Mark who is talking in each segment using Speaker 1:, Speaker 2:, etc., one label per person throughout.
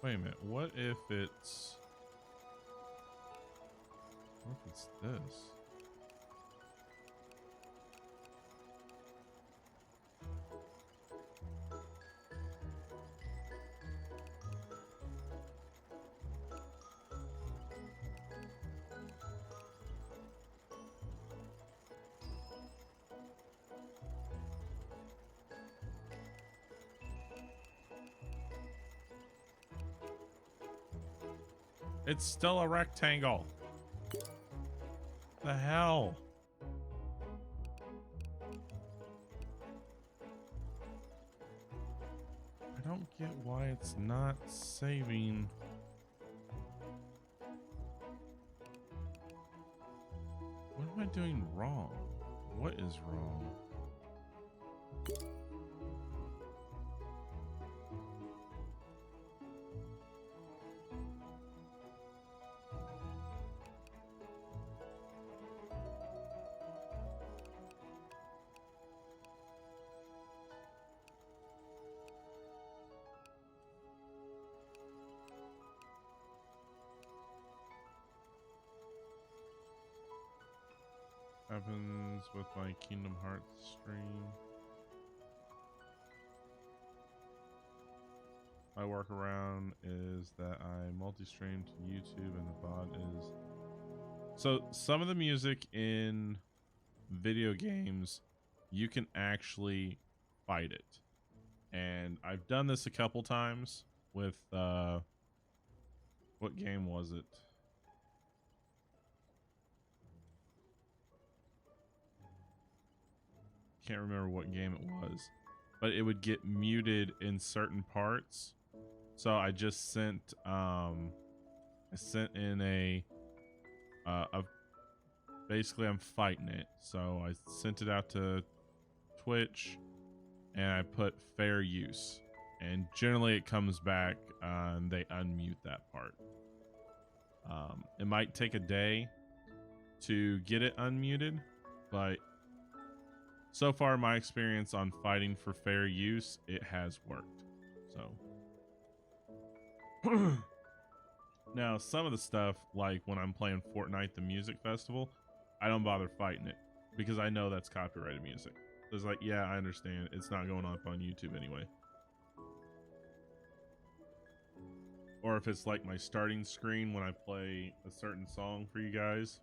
Speaker 1: Wait a minute. What if it's this? It's still a rectangle. The hell? I don't get why it's not saving. What am I doing wrong? What is wrong? Happens with my Kingdom Hearts stream. My workaround is that I multi-stream to YouTube and the VOD is... So some of the music in video games, you can actually fight it. And I've done this a couple times with, what game was it? Can't remember what game it was, but it would get muted in certain parts. So I just sent I sent in a basically I'm fighting it. So I sent it out to Twitch and I put fair use, and generally it comes back and they unmute that part. It might take a day to get it unmuted, but so far, my experience on fighting for fair use, it has worked. So now some of the stuff, like when I'm playing Fortnite, the music festival, I don't bother fighting it because I know that's copyrighted music. It's like, yeah, I understand. It's not going up on YouTube anyway. Or if it's like my starting screen when I play a certain song for you guys,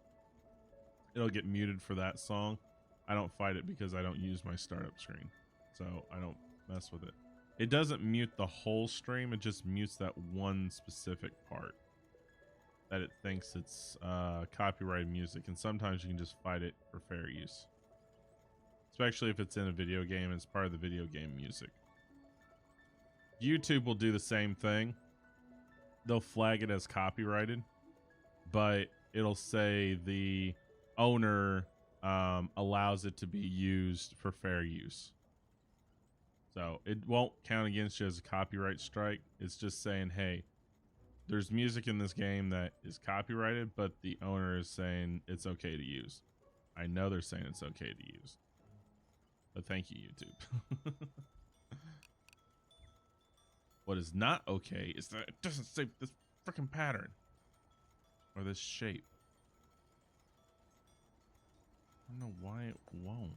Speaker 1: it'll get muted for that song. I don't fight it because I don't use my startup screen, so I don't mess with it. It doesn't mute the whole stream, it just mutes that one specific part that it thinks it's copyrighted music, and sometimes you can just fight it for fair use. Especially if it's in a video game, it's part of the video game music. YouTube will do the same thing. They'll flag it as copyrighted, but it'll say the owner allows it to be used for fair use. So it won't count against you as a copyright strike. It's just saying, hey, there's music in this game that is copyrighted, but the owner is saying it's okay to use. I know they're saying it's okay to use. But thank you, YouTube. What is not okay is that it doesn't save this freaking pattern. Or this shape. I don't know why it won't.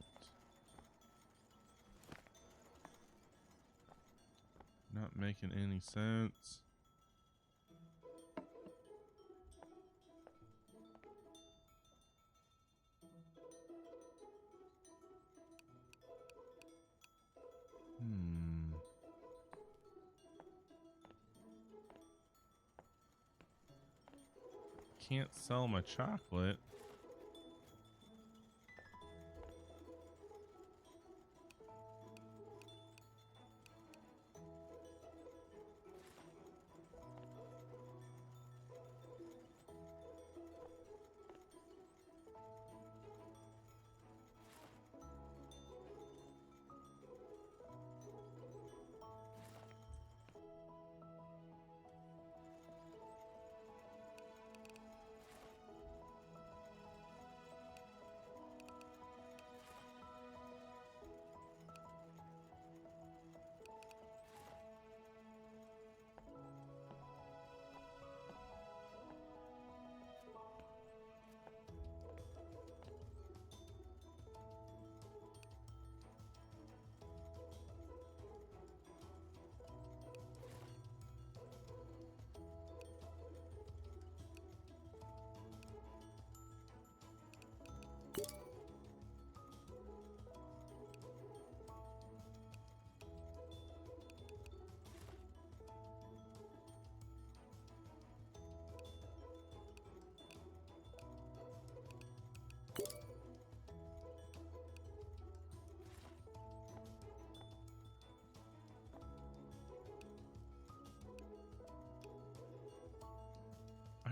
Speaker 1: Not making any sense. Can't sell my chocolate.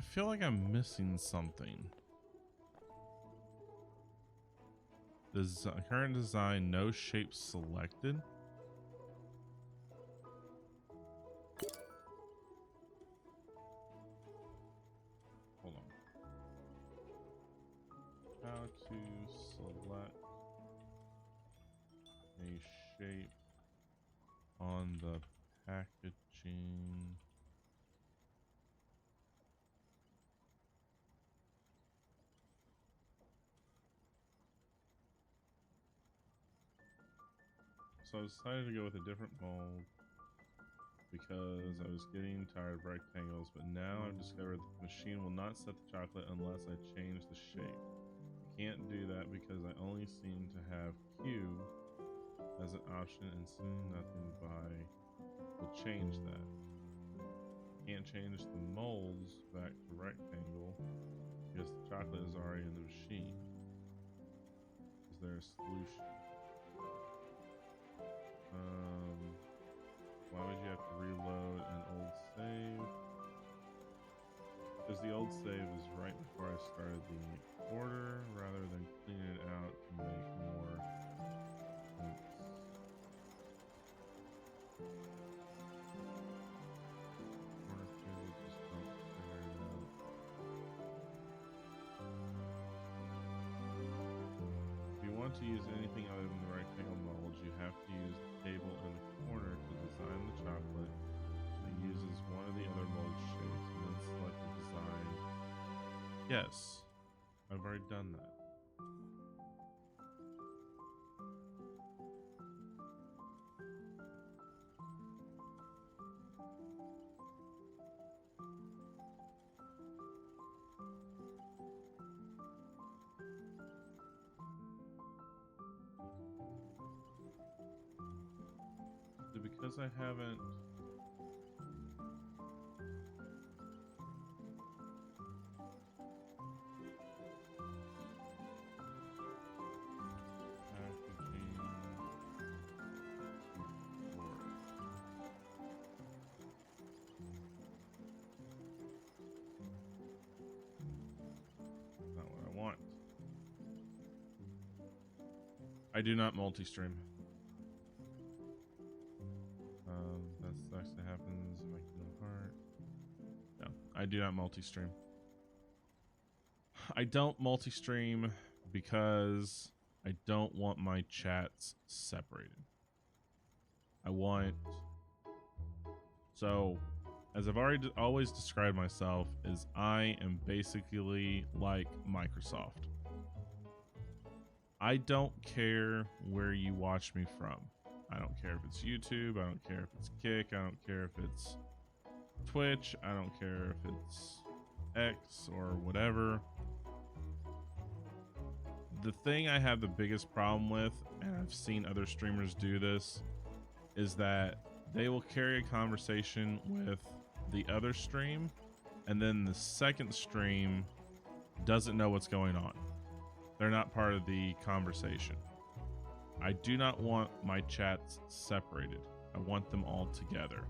Speaker 1: feel like I'm missing something. Current design, no shape selected. Hold on. How to select a shape on the packaging. So I decided to go with a different mold because I was getting tired of rectangles, but now I've discovered the machine will not set the chocolate unless I change the shape. I can't do that because I only seem to have cube as an option and soon nothing by will change that. Can't change the molds back to rectangle because the chocolate is already in the machine. Is there a solution? Why would you have to reload an old save? Because the old save is right before I started the order, rather than cleaning it out to make more sense. Order table, just don't figure it out. If you want to use anything other than the rectangle molds, you have to use the table in the corner to design the chocolate. It uses one of the other mold shapes and then select the design. Yes, I've already done that. Because I haven't packaging report. Not what I want. I do not multi-stream. That actually happens in my Kingdom Heart. No, I do not multi-stream. I don't multi-stream because I don't want my chats separated. So, as I've already always described myself, is I am basically like Microsoft. I don't care where you watch me from. I don't care if it's YouTube, I don't care if it's Kick, I don't care if it's Twitch, I don't care if it's X or whatever. The thing I have the biggest problem with, and I've seen other streamers do this, is that they will carry a conversation with the other stream, and then the second stream doesn't know what's going on. They're not part of the conversation. I do not want my chats separated. I want them all together.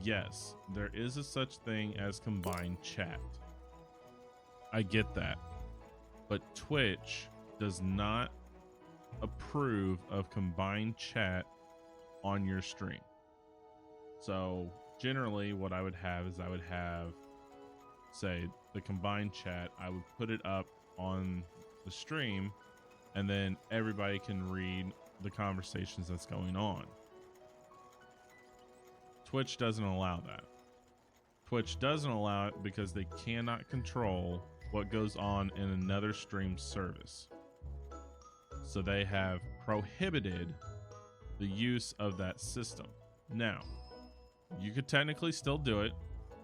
Speaker 1: Yes, there is a such thing as combined chat. I get that. But Twitch does not approve of combined chat on your stream. So generally what I would have is I would have, say, the combined chat. I would put it up on the stream, and then everybody can read the conversations that's going on. Twitch doesn't allow that. Twitch doesn't allow it because they cannot control what goes on in another stream service. So they have prohibited the use of that system. Now, you could technically still do it.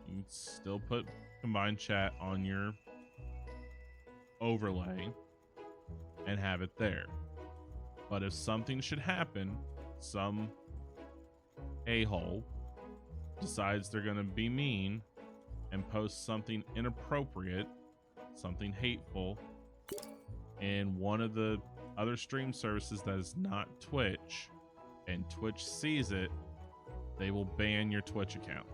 Speaker 1: You can still put combined chat on your overlay and have it there. But if something should happen, some a-hole decides they're going to be mean and post something inappropriate, something hateful, in one of the other stream services that is not Twitch, and Twitch sees it, they will ban your Twitch account.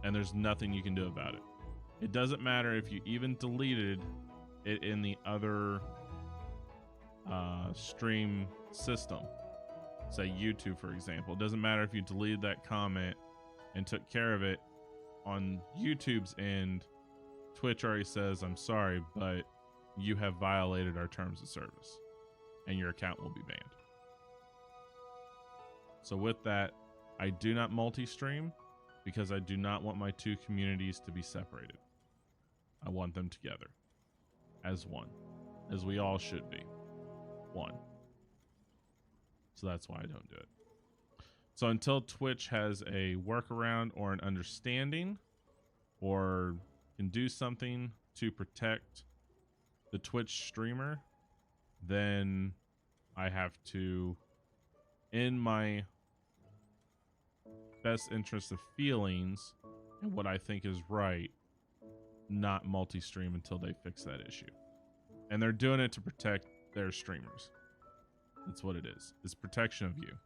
Speaker 1: and there's nothing you can do about it. It doesn't matter if you even deleted it in the other stream system, say YouTube, for example. It doesn't matter if you deleted that comment and took care of it on YouTube's end. Twitch already says, I'm sorry, but you have violated our terms of service and your account will be banned. So with that, I do not multi-stream because I do not want my two communities to be separated. I want them together as one, as we all should be one. So that's why I don't do it. So until Twitch has a workaround or an understanding or can do something to protect the Twitch streamer, then I have to, in my best interest of feelings and what I think is right, not multi-stream until they fix that issue. And they're doing it to protect their streamers. That's what it is. It's protection of you.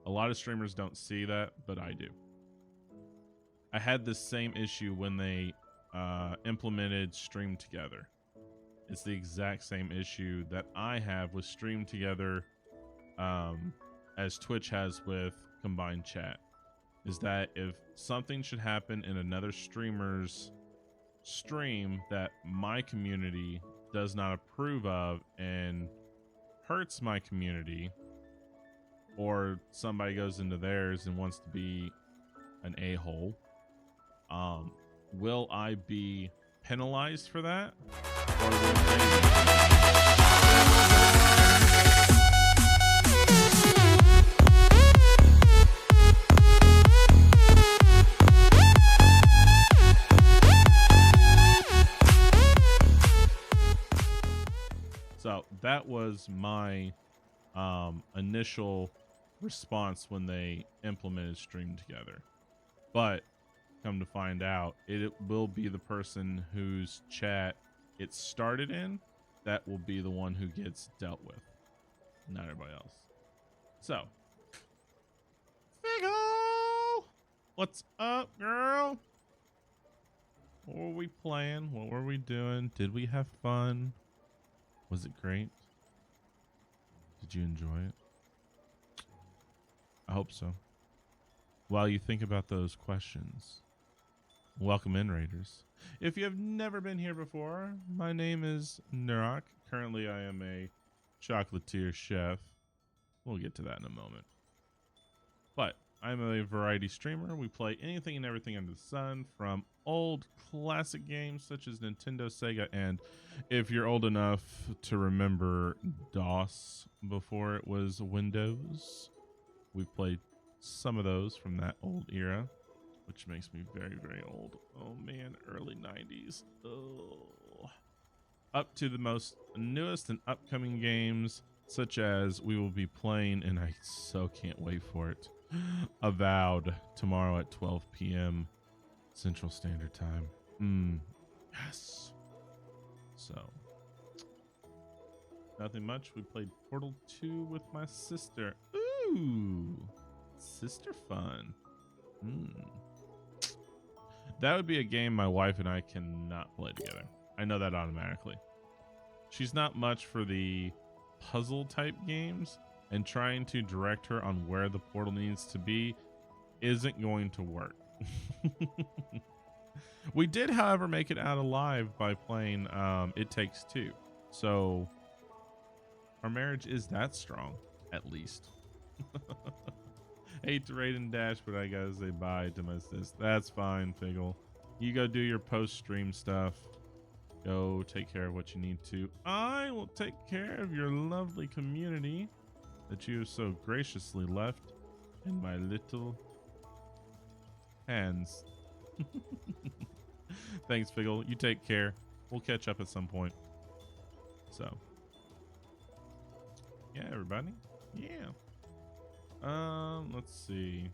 Speaker 1: A lot of streamers don't see that, but I do. I had this same issue when they implemented Stream Together. It's the exact same issue that I have with Stream Together, as Twitch has with combined chat. Is that if something should happen in another streamer's stream that my community does not approve of and hurts my community, or somebody goes into theirs and wants to be an a-hole, will I be penalized for that? Or will So that was my initial response when they implemented Stream Together. But come to find out, it will be the person whose chat it started in that will be the one who gets dealt with, not everybody else. So, Figgle, what's up, girl? What were we playing? What were we doing? Did we have fun? Was it great? Did you enjoy it? I hope so. While you think about those questions, welcome in, Raiders. If you have never been here before, my name is Nerok. Currently, I am a chocolatier chef. We'll get to that in a moment. But I'm a variety streamer. We play anything and everything under the sun, from old classic games such as Nintendo, Sega, and if you're old enough to remember DOS before it was Windows, we've played some of those from that old era, which makes me very, very old. Oh man, early 90s. Oh. Up to the most newest and upcoming games, such as we will be playing, and I so can't wait for it, Avowed, tomorrow at 12 p.m. Central Standard Time. Yes. So, nothing much. We played Portal 2 with my sister. Ooh, sister fun. That would be a game my wife and I cannot play together. I know that automatically. She's not much for the puzzle type games, and trying to direct her on where the portal needs to be isn't going to work. We did, however, make it out alive by playing It Takes Two. So our marriage is that strong, at least. Hate to raid and dash, but I gotta say bye to my sis. That's fine, Figgle. You go do your post-stream stuff. Go take care of what you need to. I will take care of your lovely community that you have so graciously left in my little hands. Thanks, Figgle. You take care. We'll catch up at some point. So, yeah, everybody. Yeah. Let's see.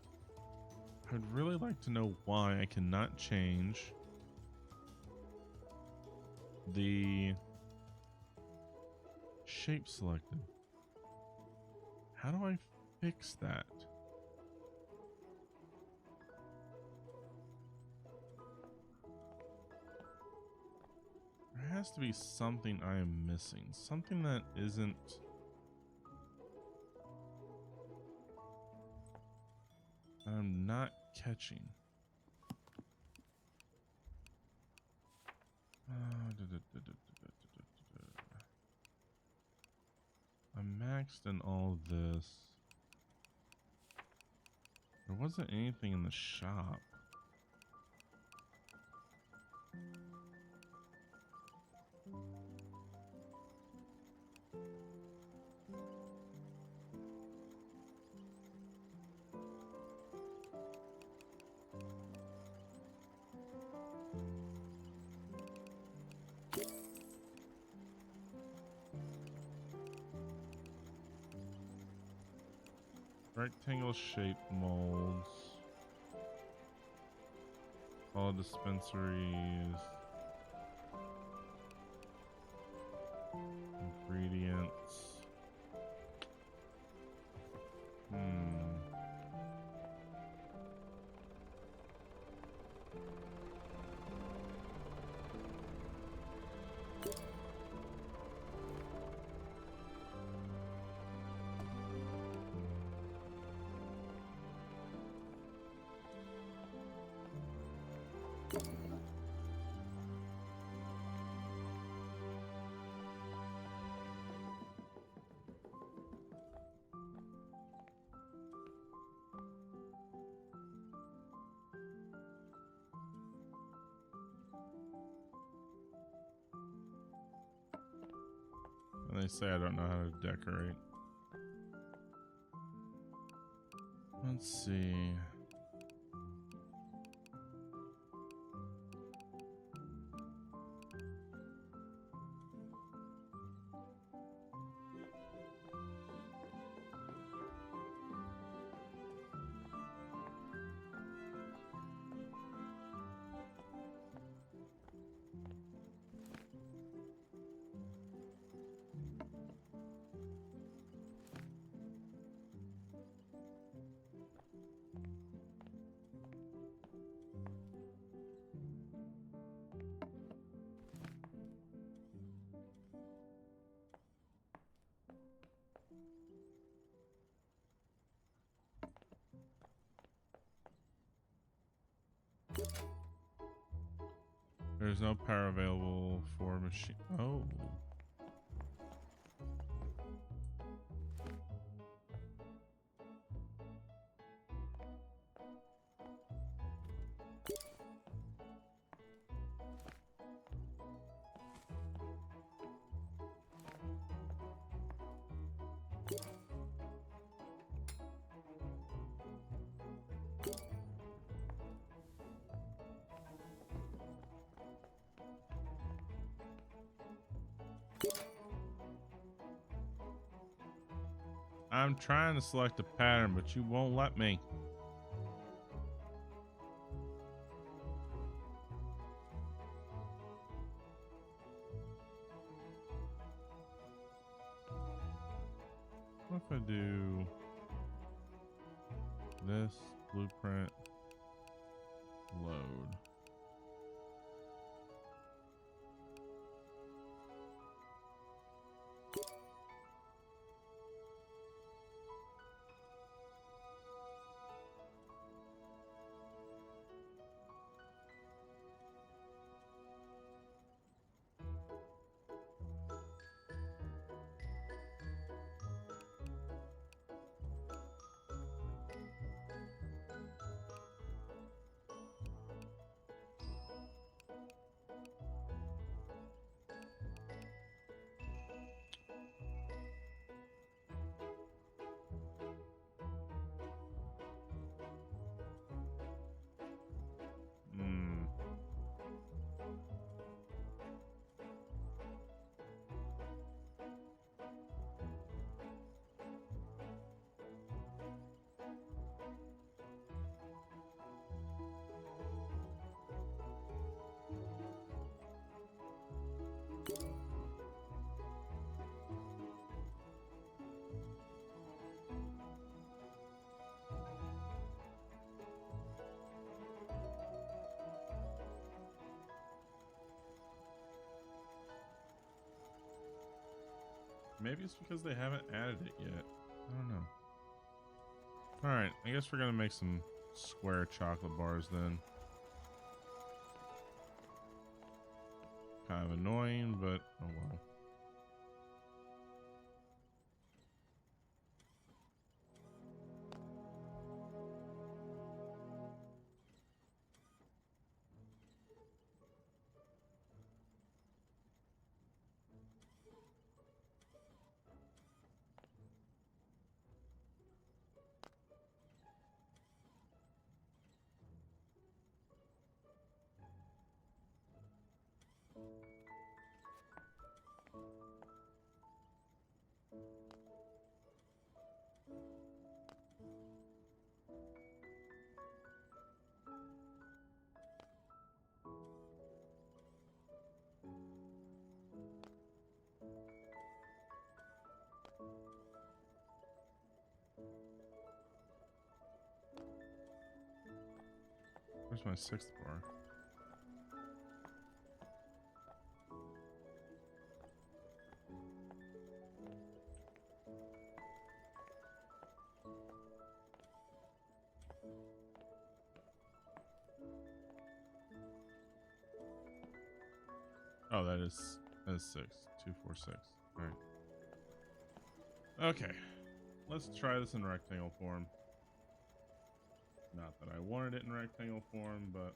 Speaker 1: I'd really like to know why I cannot change the shape selected. How do I fix that? has to be something I am missing. Something that isn't... I'm not catching. I'm maxed in all this. There wasn't anything in the shop. Rectangle shaped molds. All dispensaries. Ingredients. And they say I don't know how to decorate. Let's see. There's no power available for machine. Oh. I'm trying to select a pattern, but you won't let me. What if I do this blueprint load? Maybe it's because they haven't added it yet. I don't know. Alright, I guess we're gonna make some square chocolate bars then. Kind of annoying, but oh well. Where's my 6th bar? Oh, that is 6. 2, 4, 6. All right. Okay. Let's try this in rectangle form. Not that I wanted it in rectangle form, but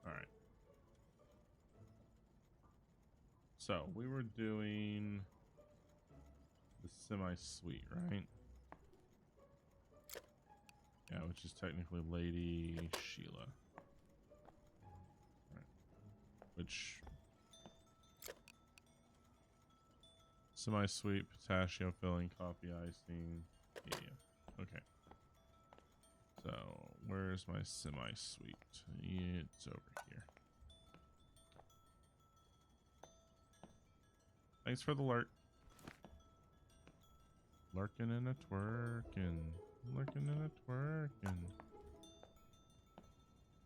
Speaker 1: all right. So we were doing the semi-sweet, right? Yeah, which is technically Lady Sheila. Right. Which semi-sweet, pistachio filling, coffee icing. Yeah. Okay. So where's my semi-sweet? It's over here. Thanks for the lurk. Lurking and a twerking. Lurking and a twerking.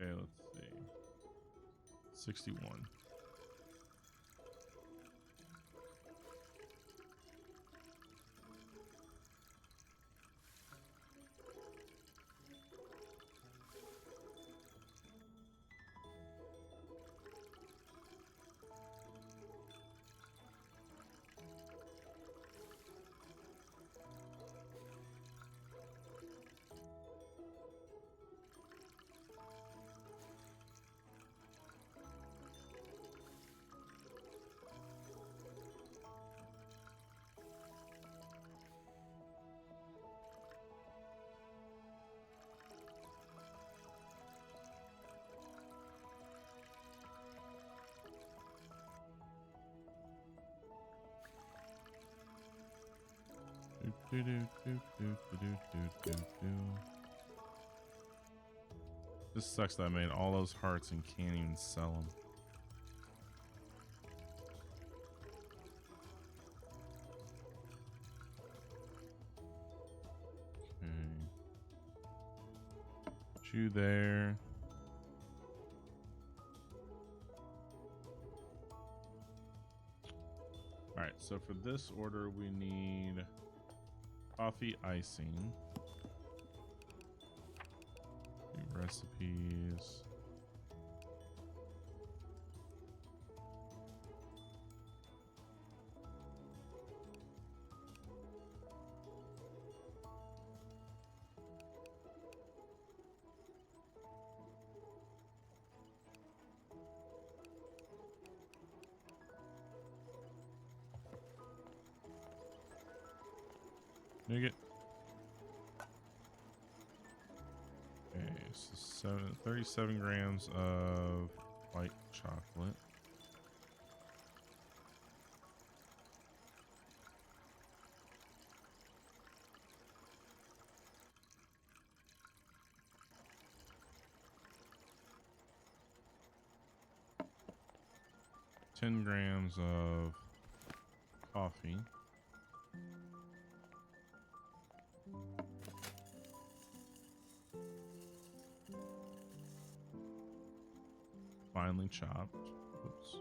Speaker 1: Okay, let's see. 61. This sucks that I made all those hearts and can't even sell them. Okay. Put you there. Alright, so for this order we need coffee icing. Recipes. Nougat. Okay, so 37 grams of white chocolate. 10 grams of coffee. Finely chopped. Oops.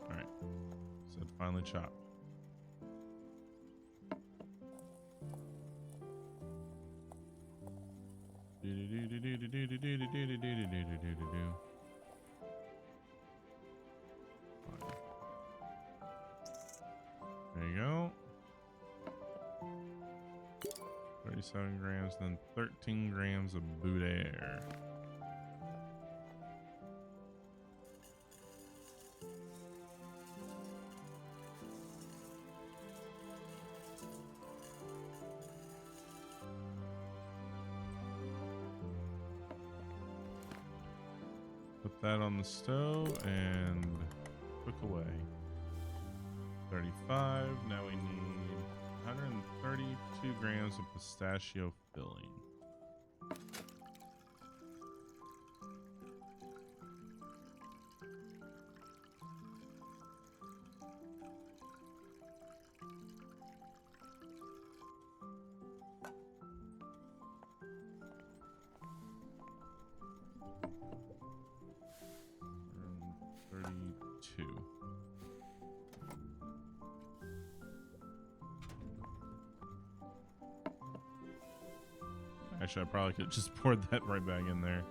Speaker 1: All right. Said finely chopped. There you go. 37 grams, then 13 grams of Boudère. Put that on the stove and cook away. 35. Now we need 132 grams of pistachio filling. Actually, I probably could have just poured that right back in there.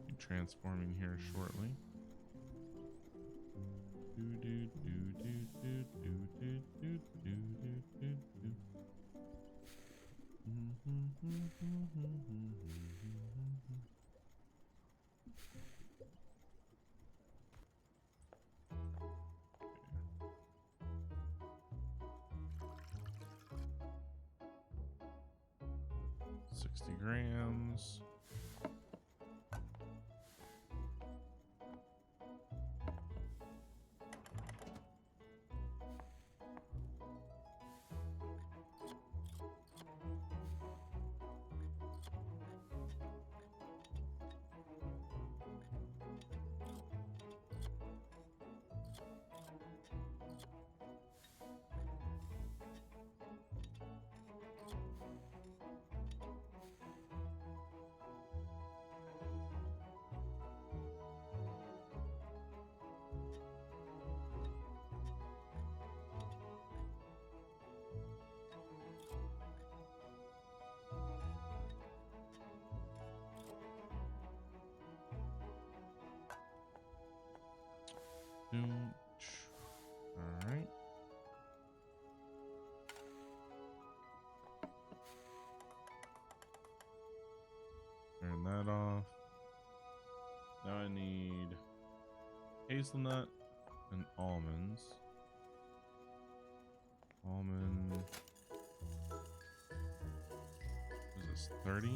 Speaker 1: Be transforming here shortly. Grams. All right. Turn that off. Now I need hazelnut and almonds. Almond. Is this 30?